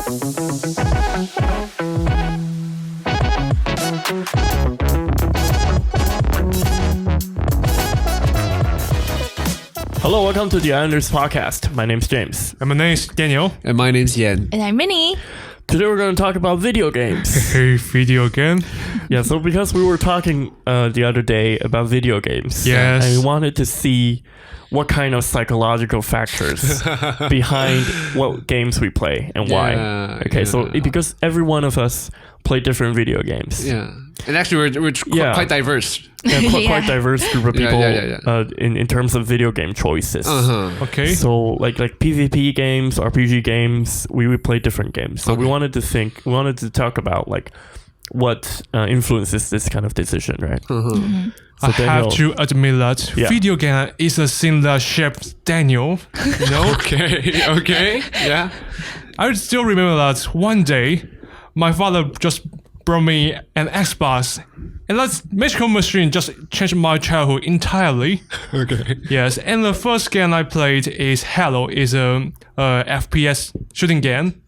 Hello, welcome to the Islanders podcast. My name's James. And my name's Daniel. And my name's Yen. And I'm Minnie. Today we're going to talk about video games. Hey, video game. Yeah, so because we were talking the other day about video games. Yes. And we wanted to see what kind of psychological factors behind what games we play and why. Okay, so because every one of us play different video games. Yeah. And actually, we're quite diverse. Yeah, quite diverse group of people Yeah. In terms of video game choices. Okay. So like PvP games, RPG games, we would play different games. So we wanted to talk about like what influences this kind of decision, right? Mm-hmm. So I Daniel, have to admit that video game is a similar shape Daniel. You know? Okay. Yeah. I still remember that one day, my father just brought me an Xbox, and that magical machine just changed my childhood entirely. Okay. Yes, and the first game I played is Halo. Is a FPS shooting game.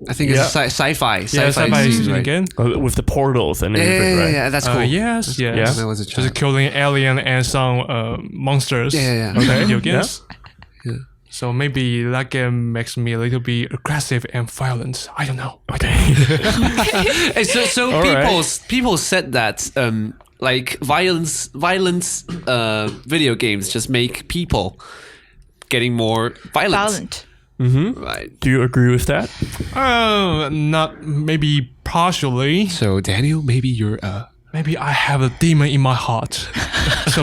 I think it's sci-fi. Yeah, sci-fi series, shooting right? game. with the portals and everything, right? Yeah, that's cool. Yes. Yeah. That was a child. Just killing alien and some monsters. Yeah. Okay. Video games. Yeah. So maybe that game makes me a little bit aggressive and violent. I don't know. Okay. Hey, so All people said that like violent video games just make people getting more violent. Right. Do you agree with that? Not maybe partially. So Daniel, maybe you're Maybe I have a demon in my heart. So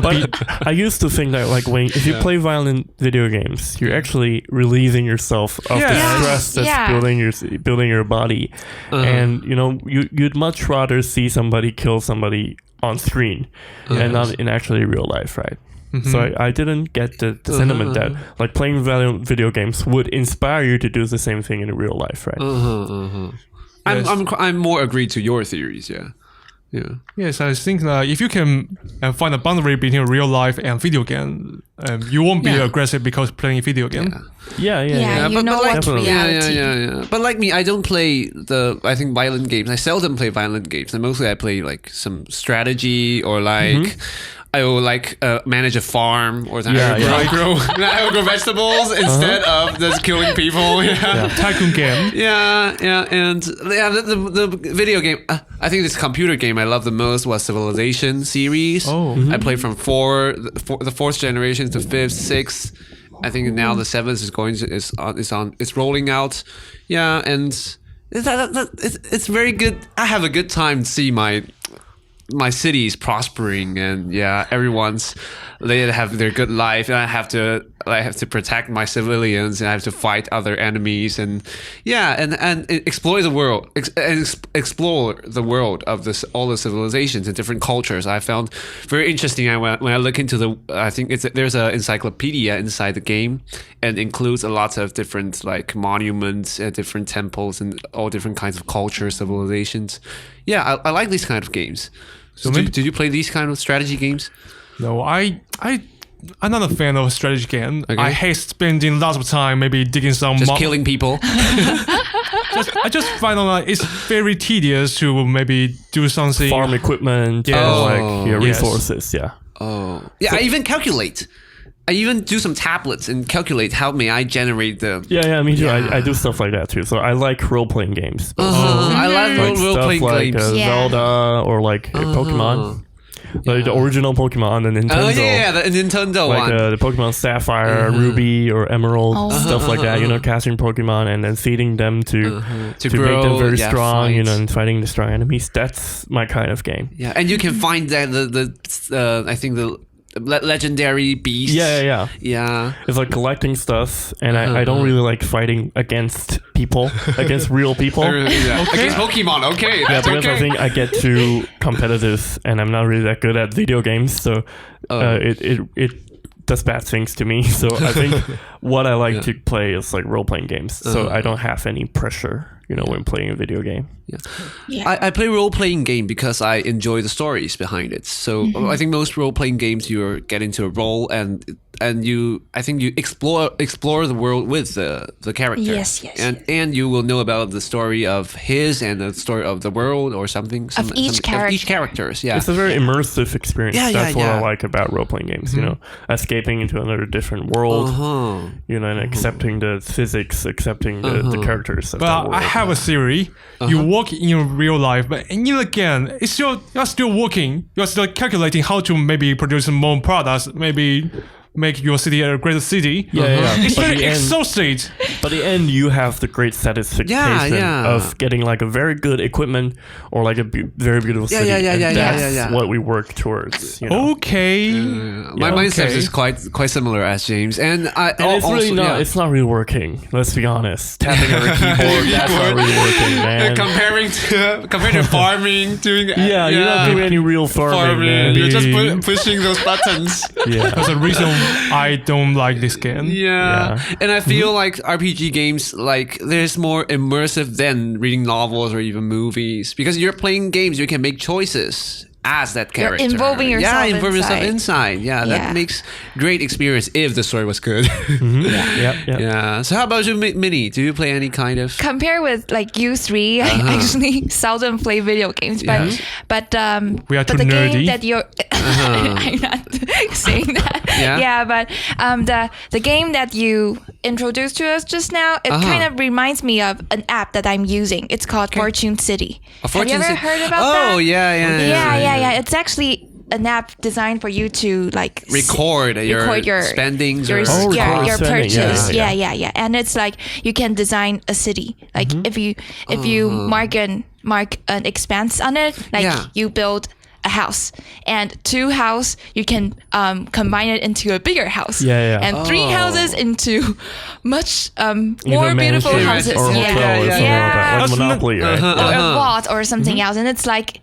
I used to think that like if you play violent video games, you're actually releasing yourself of the stress that's building your body, and you'd much rather see somebody kill somebody on screen and not in actually real life, right? So I didn't get the sentiment that like playing violent video games would inspire you to do the same thing in real life, right? I'm more agreed to your theories. Yeah. Yes, I think that if you can find a boundary between real life and video game, you won't be aggressive because playing video game. Yeah. You know like, what's reality. Yeah. But like me, I don't play violent games. I seldom play violent games. And mostly I play like some strategy or like I will like manage a farm or I will grow vegetables instead of just killing people. Tycoon game. And the video game. I think this computer game I love the most was Civilization series. I played from the fourth generation to fifth, sixth. I think now the seventh is rolling out. Yeah, and it's very good. I have a good time to see my city is prospering, and they have their good life, and I have to protect my civilians, and I have to fight other enemies, and explore the world, explore the world of all the civilizations and different cultures. I found very interesting. When I look into I think there's an encyclopedia inside the game, and includes a lot of different like monuments, different temples, and all different kinds of cultures, civilizations. Yeah, I like these kind of games. So did you play these kind of strategy games? No, I'm not a fan of strategy game. Okay. I hate spending lots of time maybe digging some killing people. I just find out it's very tedious to maybe do something. Farm equipment, resources, I even calculate. I even do some tablets and calculate how may I generate the... Yeah, me too. I do stuff like that too. So I like role-playing games. I love role-playing games. Zelda or like Pokemon. Like the original Pokemon, the Nintendo. Oh, yeah, the Nintendo like, one. the Pokemon Sapphire, Ruby, or Emerald, stuff like that. Catching Pokemon and then feeding them to grow, make them very strong, fight. And fighting the strong enemies. That's my kind of game. Yeah, and you can find that I think the legendary beasts. Yeah. It's like collecting stuff, and I don't really like fighting against people, against real people. Against Pokemon, okay. That's because I think I get too competitive, and I'm not really that good at video games, so it does bad things to me. So I think what I like to play is like role-playing games, so I don't have any pressure, when playing a video game. I play role-playing game because I enjoy the stories behind it. So I think most role-playing games, you get into a role, and I think you explore the world with the character. Yes. And you will know about the story of his and the story of the world or something. Of each character. Of each characters, yeah. It's a very immersive experience. Yeah, That's what yeah. I like about role-playing games, you know, escaping into another different world, you know, and accepting the physics, accepting the characters of that But world. I have a theory. You work in real life, but again, you're still working. You're still calculating how to maybe produce more products, maybe make your city a greater city. Yeah. It's But very the end- exhausted. But in the end, you have the great satisfaction Yeah. of getting like a very good equipment or like a very beautiful city. yeah, and yeah, that's yeah. what we work towards. You know? Okay. My mindset Okay. is quite similar as James, and And it's really not. It's not really working. Let's be honest. Tapping on a keyboard, that's not really working, man. comparing to farming, doing Yeah, you're not doing any real farming, man. You're just pushing those buttons. Yeah. That's the reason I don't like this game. Yeah. And I feel like RPG games, like, there's more immersive than reading novels or even movies. Because you're playing games, you can make choices as that character. involving yourself involve yourself inside. inside. Yeah, Yeah. that makes great experience if the story was good. Yep. Yeah. So how about you, Minnie? Do you play any kind of... Compare with like you three, I actually seldom play video games, but We are but too the nerdy. game that you're I'm not saying that. Yeah? But the game that you introduced to us just now, it kind of reminds me of an app that I'm using. It's called Fortune City. Have you ever heard about that? Oh, yeah. Yeah. It's actually an app designed for you to like Record your spendings your, or... Oh, yeah, record your spending. purchase. Yeah. Yeah. And it's like you can design a city. Like if you mark an expense on it, like you build a house, and 2 house you can combine it into a bigger house. And 3 houses into much more beautiful houses. Or hotel or something like that. Like Monopoly, right? Or a vault or something else. And it's like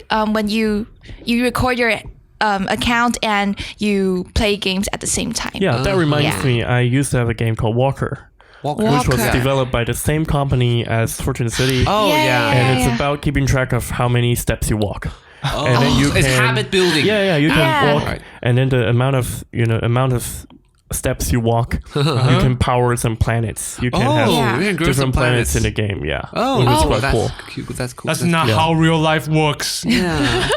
when you record your account and you play games at the same time. Yeah, that reminds me. I used to have a game called Walker. Which was Walker. developed by the same company as Fortune City. Oh, yeah. And it's about keeping track of how many steps you walk. And then you It's habit building. Yeah, you can walk, Right. and then the amount of steps you walk, you can power some planets. You can have you can grow some different planets in the game. Yeah, Oh, which is quite that's cool. cute. That's cool. That's not how real life works. Yeah.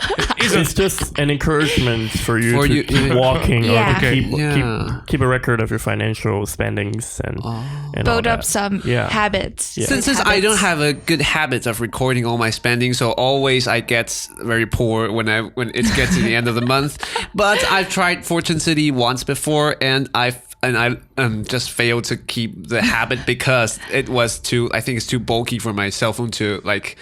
It's just an encouragement for you For to you- keep walking Yeah. or to keep, Yeah. keep a record of your financial spendings and all Build up that. some habits. Yeah. Since I don't have a good habit of recording all my spending, so always I get very poor when it gets to the end of the month. But I've tried Fortune City once before, and I just failed to keep the habit because it was I think it's too bulky for my cell phone to like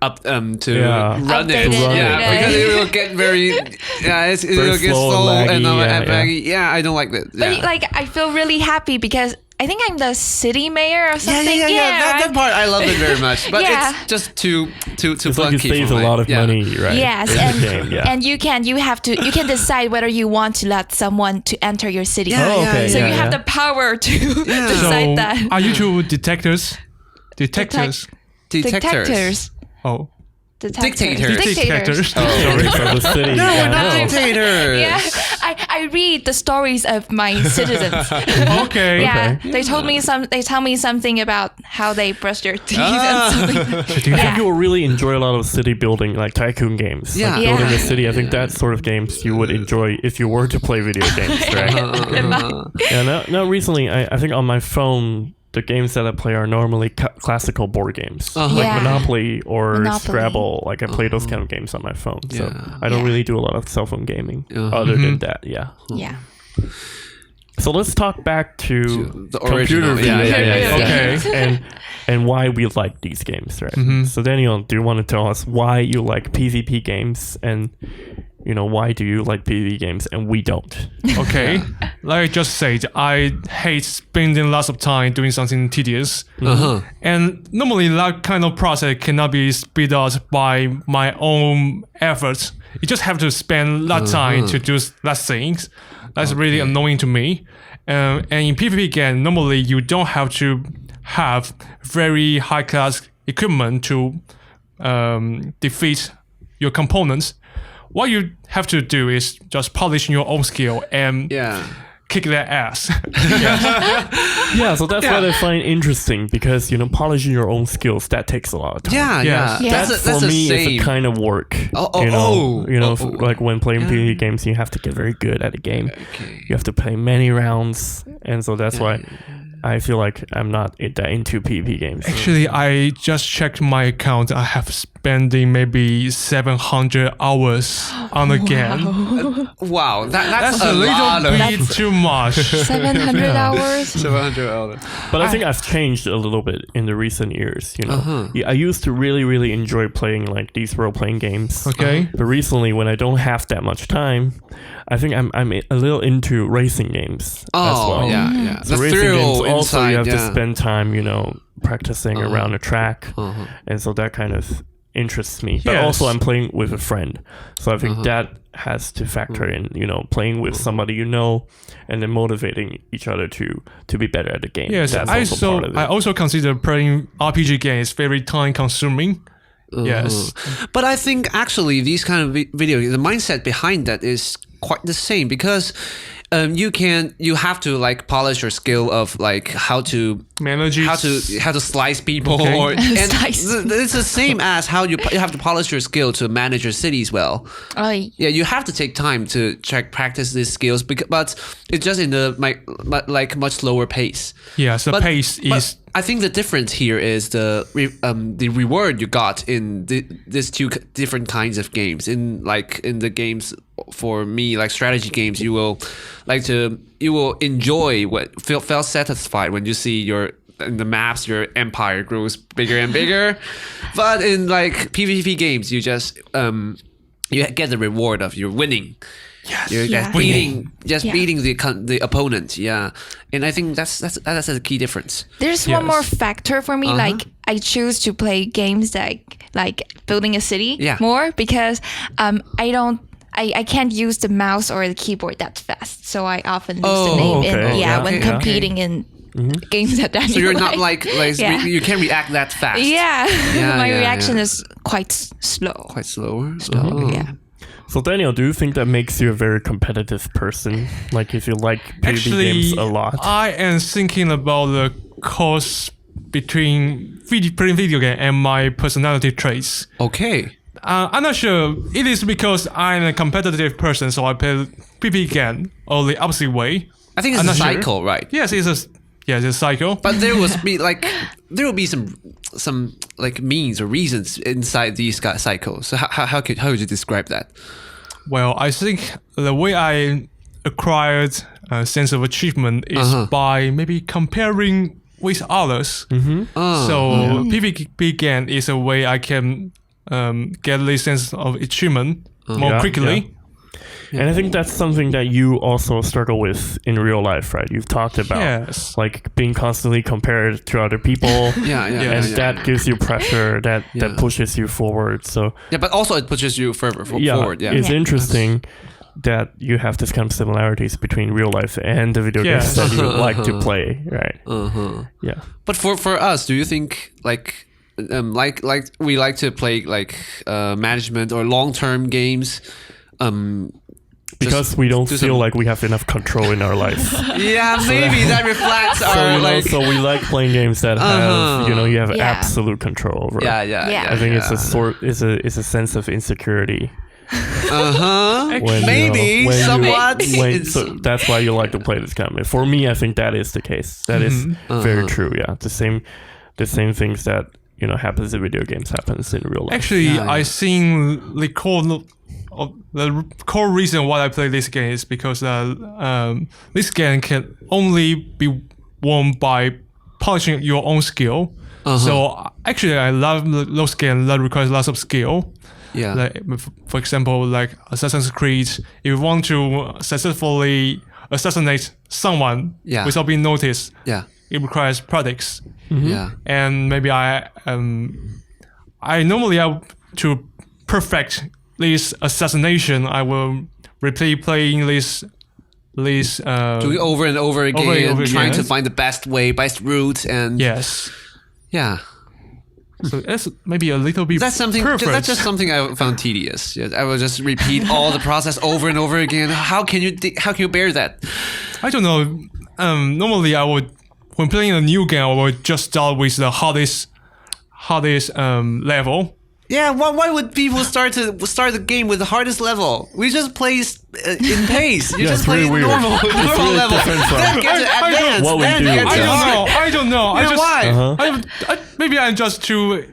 run Update it. it every day. Because it will get it will get slow slow and and laggy, laggy. Yeah, I don't like that. But like I feel really happy because I think I'm the city mayor or something. That right? part I love it very much, but Yeah. it's just too It's like funky it saves for a my- lot of money, right? Yes, in and the game, and you can decide whether you want to let someone to enter your city. Yeah, Oh, okay. So yeah, you have yeah. the power to So, decide that. are you two detectives? Detectives. Detectors. Oh. Dictators. Dictators. Sorry for the city. No, yeah, we're not no. dictators. Yeah, I read the stories of my citizens. Okay. Yeah, they tell me something about how they brush their teeth and something. I think you will really enjoy a lot of city building, like tycoon games. Yeah. Like building a city. I think that sort of games you would enjoy if you were to play video games, right? Yeah. Now recently, I think on my phone, the games that I play are normally classical board games, like Yeah. Monopoly or Monopoly. Scrabble. Like I play those kind of games on my phone, so Yeah. I don't Yeah. really do a lot of cell phone gaming. Other than that, yeah. Yeah. So let's talk back to the computer original. video Yeah. games and why we like these games, right? So Daniel, do you want to tell us why you like PvP games and why do you like PvP games and we don't? Okay. Like I just said, I hate spending lots of time doing something tedious. And normally that kind of process cannot be speed up by my own efforts. You just have to spend that time to do that things. That's really annoying to me. And in PvP game, normally you don't have to have very high class equipment to defeat your components. What you have to do is just polish your own skill and kick their ass. Yeah, so that's what I find interesting because polishing your own skills that takes a lot of time. Yeah. That's for me is a kind of work. Like when playing PvP games, you have to get very good at the game. Okay. You have to play many rounds, and so that's why I feel like I'm not that into PvP games. Actually, I just checked my account. I have spending maybe 700 hours on the game. Wow, that's a lot little of bit too much. 700 hours. 700 hours. But I think I've changed a little bit in the recent years. I used to really, really enjoy playing like these role-playing games. Okay. But recently, when I don't have that much time, I think I'm a little into racing games as well. Yeah. So The racing games thrill also inside, you have to spend time, practicing around the track, and so that kind of interests me. But also I'm playing with a friend, so I think that has to factor in, playing with somebody and then motivating each other to be better at the game. Yes, That's also part of it. I also consider playing RPG games very time consuming. Yes. But I think actually these kind of video, the mindset behind that is quite the same because you have to like polish your skill of like how to manage how to slice people and it's the same as how you have to polish your skill to manage your cities well. Yeah, you have to take time to practice these skills but it's just in the like much slower pace. Yeah, so pace is. I think the difference here is the reward you got in these two different kinds of games. In the games for me, like strategy games, you will enjoy feel satisfied when you see in the maps your empire grows bigger and bigger. But in like PvP games, you just you get the reward of your winning. Yes. You're beating the opponent. Yeah, and I think that's a key difference. There's one more factor for me. Like I choose to play games like building a city more because I can't use the mouse or the keyboard that fast, so I often lose the name when competing in games that so you're not like you can't react that fast. My reaction is quite slow. Quite slower. Yeah. So Daniel, do you think that makes you a very competitive person? Like if you like PvP games a lot? I am thinking about the cause between playing video game and my personality traits. Okay. I'm not sure. It is because I'm a competitive person, so I play PvP game or the opposite way. I think it's a cycle, right? Yes, it's a cycle. But there will be some like means or reasons inside these cycles. So how would you describe that? Well, I think the way I acquired a sense of achievement is by maybe comparing with others. So PvP game is a way I can get this sense of achievement more quickly. Yeah. And I think that's something that you also struggle with in real life, right? You've talked about like being constantly compared to other people. And that gives you pressure, that pushes you forward. So but also it pushes you further forward. Yeah, it's interesting that you have this kind of similarities between real life and the video games that you like to play, right? Yeah. But for us, do you think like we like to play like management or long-term games? Because we don't feel like we have enough control in our life. Yeah, maybe that reflects our so we like playing games that have you have absolute control over. Yeah. I think it's a sense of insecurity. Maybe somewhat. So that's why you like to play this kind of. For me, I think that is the case. That is very true. Yeah, the same things that happens in video games happens in real life. Actually, I think the core reason why I play this game is because this game can only be won by polishing your own skill. So actually, I love those games that requires lots of skill. Yeah. Like, for example, like Assassin's Creed, if you want to successfully assassinate someone without being noticed, it requires practice. And maybe I normally to perfect this assassination, I will replay playing this doing over and over again, trying to find the best route and so that's maybe a little bit that's just something I found tedious. I will just repeat all the process over and over again. How can you bear that? I don't know. Normally, when playing a new game, I would just start with the hardest level. Yeah, why would people start the game with the hardest level? We just play in pace. You just play really normal level. Then get to advanced. what we then do. get to I don't know. You know why? Maybe I'm just too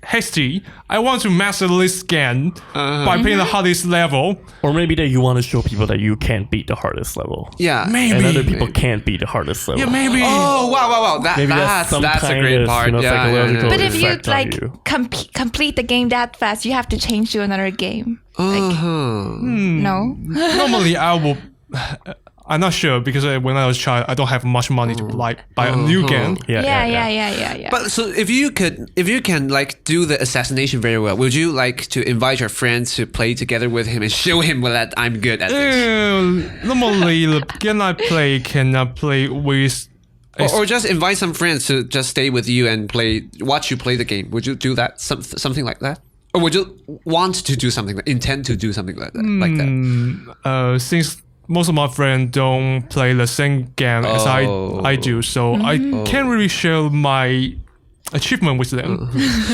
hasty. I want to master this game by playing the hardest level. Or maybe that you want to show people that you can't beat the hardest level. Yeah, Maybe. And other people can't beat the hardest level. Yeah, maybe. Oh wow! Maybe That's some a kind great of, part. psychological But if you effect on like you. complete the game that fast, you have to change to another game. No. Normally, I will. I'm not sure because when I was a child, I don't have much money to buy a new game. Yeah. But so if you can like do the assassination very well, would you like to invite your friends to play together with him and show him that I'm good at this? Normally, the game I play cannot play with. Or just invite some friends to just stay with you and watch you play the game. Would you do that? Something like that? Or would you want to do something, intend to do something like that? Since most of my friends don't play the same game as I do, so I can't really share my achievement with them.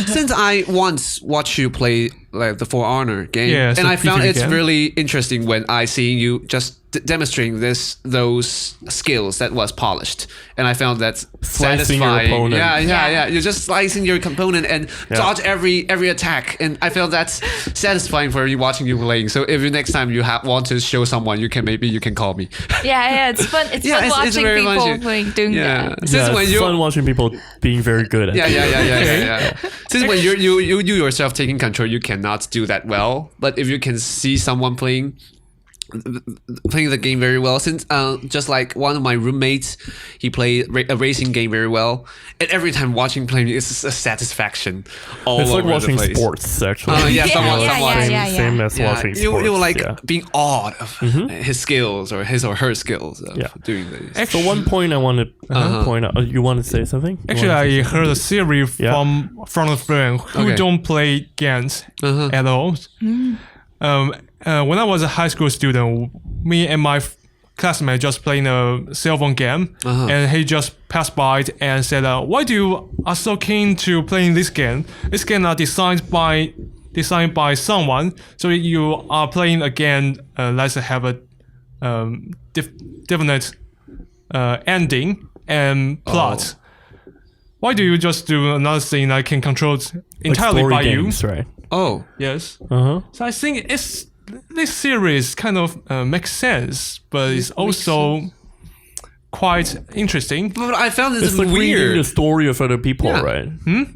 Since I once watched you play like the For Honor game, and I found it's really interesting when I see you just demonstrating those skills that was polished, and I found that Slicing your satisfying. opponent. Yeah. You're just slicing your component and dodge every attack, and I felt that's satisfying for you watching you playing. So if next time you want to show someone, you can call me. Yeah, it's fun. It's fun watching people doing that. It's fun watching people being very good at it. Yeah. Since when you yourself taking control, you cannot do that well. But if you can see someone playing the game very well, since just like one of my roommates, he played a racing game very well, and every time watching playing is a satisfaction. It's like watching sports, actually. Same as watching sports. You like being awed of his skills or his or her skills of doing this. So one point I want to point out. You want to say something? Actually, I heard a theory from a friend who don't play games at all. When I was a high school student, me and my classmate just playing a cell phone game, and he just passed by and said, "Why do you are so keen to playing this game? This game are designed by someone, so you are playing a game. Let's have a definite ending and plot. Why do you just do another thing that can control entirely by games, you?" Right? Oh, yes. So I think this series kind of makes sense, but it's also quite interesting. But I found this it's like weird. reading the story of other people, right?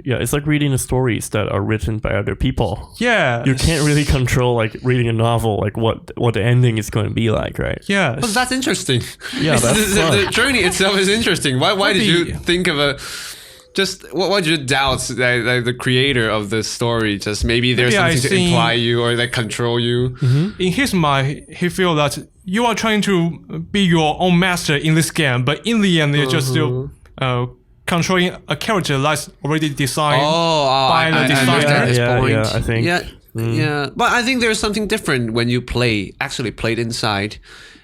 Yeah, it's like reading the stories that are written by other people. Yeah, you can't really control like reading a novel, like what the ending is going to be like, right? Yeah, but that's interesting. Yeah, that's fun. The journey itself is interesting. Why did you think of a? Just what did you doubt the creator of the story? Just maybe there's something to imply you or like control you. In his mind, he feel that you are trying to be your own master in this game, but in the end, you're just still controlling a character that's already designed by the designer. Yeah, I think. Yeah, but I think there's something different when you actually played inside.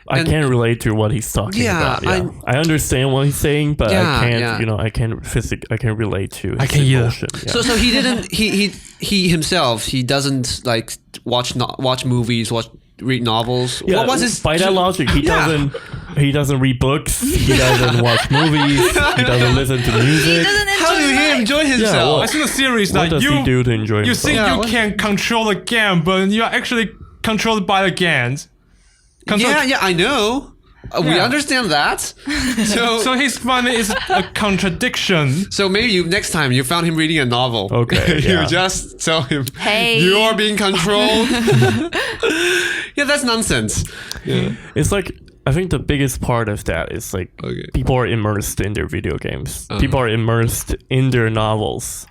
I can't relate to what he's talking about. Yeah. I understand what he's saying, but I can't. I can't relate to. I can't either. So he didn't. He himself. He doesn't like watch movies. Read novels. Yeah, what was his? By that logic, he doesn't. He doesn't read books. He doesn't watch movies. He doesn't listen to music. How do he enjoy himself? I see the series what that does he do to enjoy himself? You think you can control the game, but you are actually controlled by the game. Yeah, I know. We understand that. So his fun is a contradiction. So maybe next time you found him reading a novel. Okay. You just tell him, "Hey, you're being controlled." Yeah, that's nonsense. Yeah. It's like I think the biggest part of that is like people are immersed in their video games. People are immersed in their novels.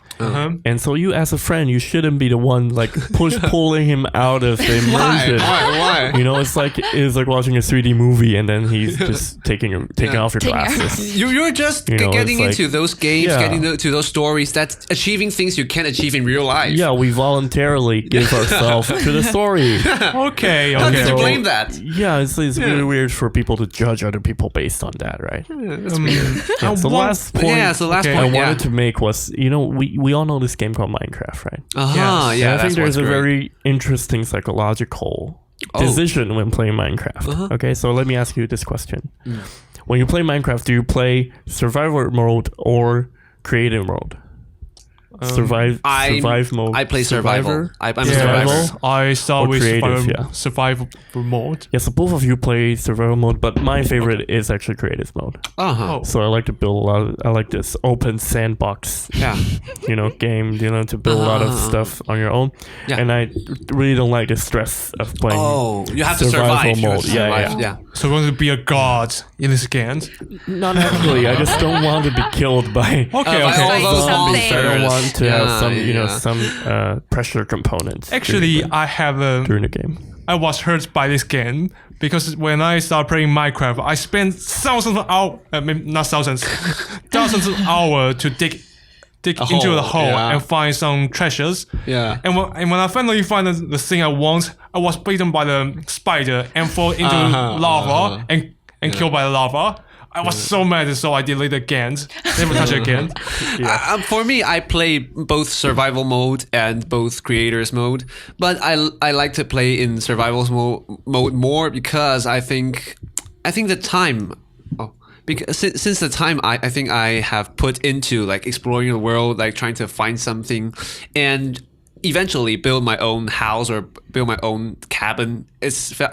And so you, as a friend, you shouldn't be the one like pulling him out of the immersion. Why? You know, it's like watching a 3D movie and then he's just taking off your glasses. You're just getting into those games, getting into those stories. That's achieving things you can't achieve in real life. Yeah, we voluntarily give ourselves to the story. Okay. How did you blame that? Yeah, it's really weird for people to judge other people based on that, right? That's weird. So the last point I wanted to make was, we all know this game called Minecraft, right? Yeah, I think there's a very interesting psychological decision when playing Minecraft. Okay, so let me ask you this question. When you play Minecraft, do you play survival mode or creative mode? Survive mode. I play survival. I'm a survivor. survivor. I start with creative, survival mode. Yeah, so both of you play survival mode, but my favorite is actually creative mode. So I like to build a lot. I like this open sandbox. Game. To build a lot of stuff on your own. Yeah. And I really don't like the stress of playing. You have to survive mode. Yeah. So you want to be a god in this game? Not actually. I just don't want to be killed by. Okay. All those zombies. I don't want to have some pressure components. Actually, I have during the game. I was hurt by this game because when I started playing Minecraft, I spent thousands of hours, not thousands, thousands of hours to dig into the hole and find some treasures. Yeah. And when I finally find the thing I want, I was bitten by the spider and fall into lava and killed by the lava. I was so mad, so I deleted the game. Never touch it again. For me, I play both survival mode and both creators mode, but I like to play in survival mode more because I think the time. Because since the time I think I have put into like exploring the world, like trying to find something, and eventually build my own house or build my own cabin, I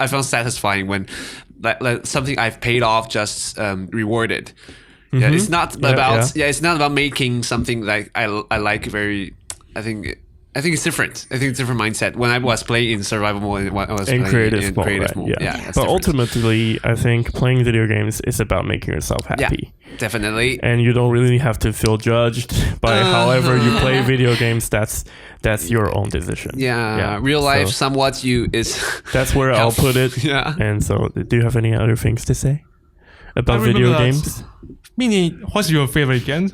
found satisfying when like something I've paid off just rewarded. Yeah, it's not about it's not about making something like I like very. I think it's different. I think it's a different mindset when I was playing in survival mode and when I was in playing creative mode. Creative right? mode. Yeah. But different. Ultimately, I think playing video games is about making yourself happy. Yeah, definitely. And you don't really have to feel judged by however you play video games. That's your own decision. Yeah. Real life, somewhat That's where I'll put it. Yeah. And so, do you have any other things to say about video games? Minnie, what's your favorite game?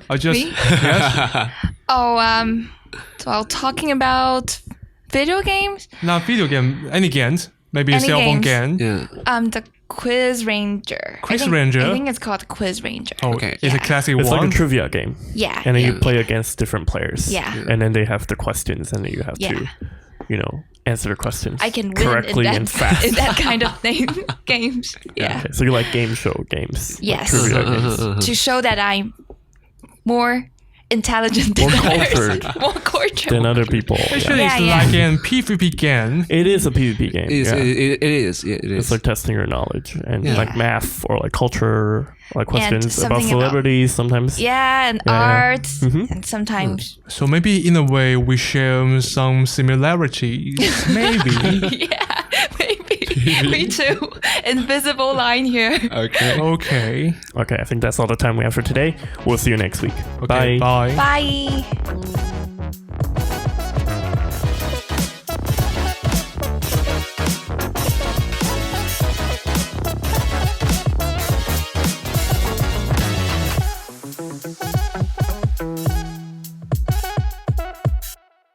Well, talking about video games? Not video game, any games. Maybe a cell phone game. Yeah. The Quiz Ranger. Ranger? I think it's called Quiz Ranger. Oh, okay. It's a classic It's one. like a trivia game. Yeah. And then you play against different players. Yeah. And then they have the questions and then you have to, answer the questions I can win correctly and fast. In that kind of thing. Games. Yeah. Okay. So you like game show games? Yes. Like trivia games. To show that I'm more intelligent more than cultured. More cultured than other people. Actually, it's like a PvP game. It is a PvP game. It is. It's like testing your knowledge and like math or like culture, like questions about celebrities sometimes. Yeah, and art, and sometimes. So maybe in a way we share some similarities. Maybe. Yeah, maybe. Me too. Invisible line here. Okay. I think that's all the time we have for today. We'll see you next week. Okay, Bye. Bye. Bye.